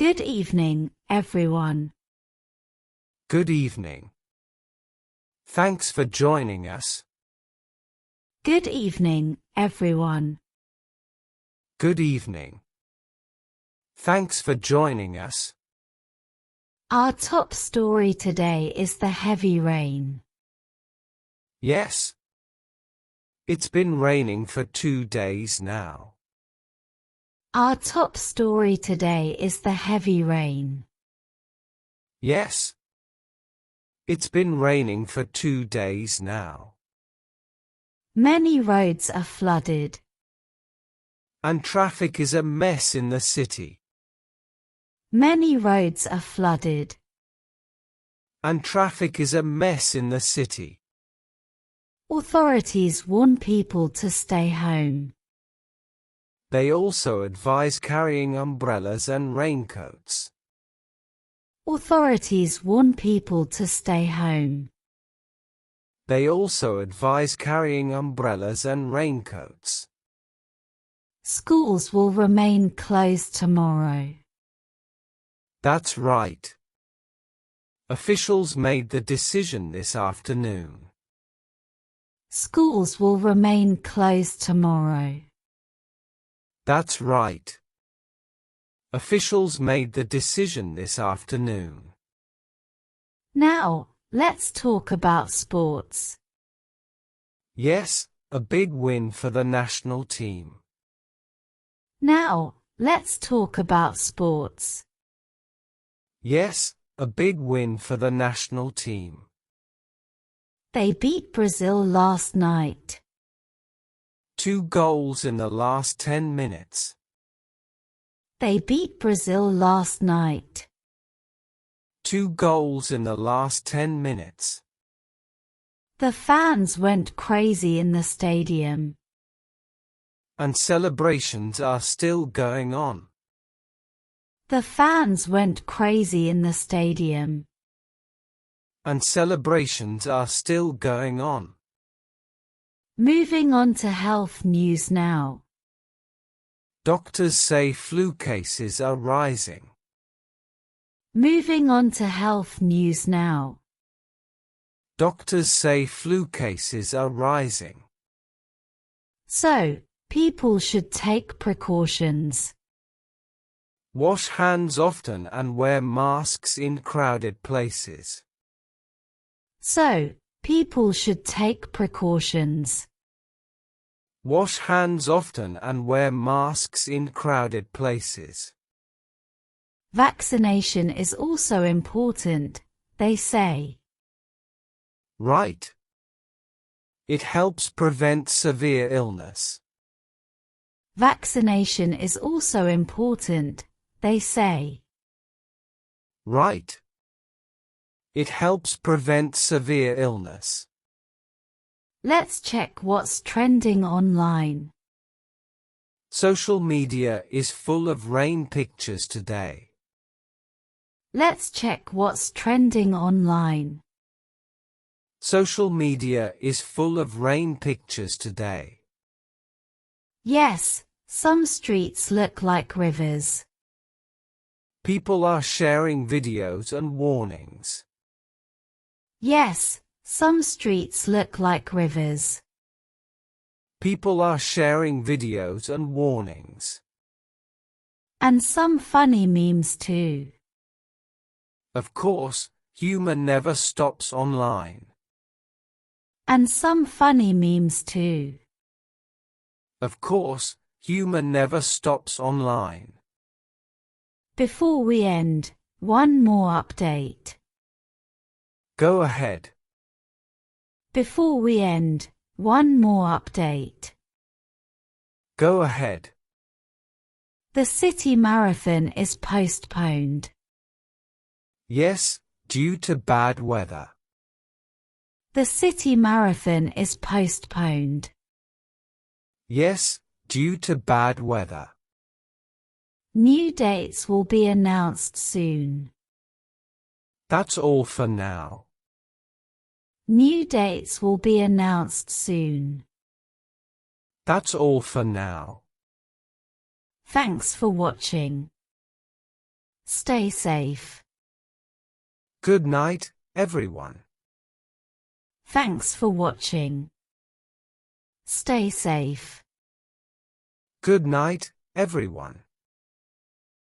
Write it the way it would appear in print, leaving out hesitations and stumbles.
Good evening, everyone. Good evening. Thanks for joining us. Good evening, everyone. Good evening. Thanks for joining us. Our top story today is the heavy rain. Yes. It's been raining for 2 days now. Our top story today is the heavy rain. Yes. It's been raining for 2 days now. Many roads are flooded. And traffic is a mess in the city. Many roads are flooded. And traffic is a mess in the city. Authorities warn people to stay home. They also advise carrying umbrellas and raincoats. Authorities warn people to stay home. They also advise carrying umbrellas and raincoats. Schools will remain closed tomorrow. That's right. Officials made the decision this afternoon. Schools will remain closed tomorrow. That's right. Officials made the decision this afternoon. Now, let's talk about sports. Yes, a big win for the national team. Now, let's talk about sports. Yes, a big win for the national team. They beat Brazil last night. 2 goals in the last 10 minutes. They beat Brazil last night. 2 goals in the last 10 minutes. The fans went crazy in the stadium. And celebrations are still going on. The fans went crazy in the stadium. And celebrations are still going on. Moving on to health news now. Doctors say flu cases are rising. Moving on to health news now. Doctors say flu cases are rising. So, people should take precautions. Wash hands often and wear masks in crowded places. So, people should take precautions. Wash hands often and wear masks in crowded places. Vaccination is also important, they say. Right. It helps prevent severe illness. Vaccination is also important, they say. Right. It helps prevent severe illness. Let's check what's trending online. Social media is full of rain pictures today. Let's check what's trending online. Social media is full of rain pictures today. Yes, some streets look like rivers. People are sharing videos and warnings. Yes, some streets look like rivers. People are sharing videos and warnings. And some funny memes too. Of course, humor never stops online. And some funny memes too. Of course, humor never stops online. Before we end, one more update. Go ahead. Before we end, one more update. Go ahead. The city marathon is postponed. Yes, due to bad weather. The city marathon is postponed. Yes, due to bad weather. New dates will be announced soon. That's all for now. New dates will be announced soon. That's all for now. Thanks for watching. Stay safe. Good night, everyone. Thanks for watching. Stay safe. Good night, everyone.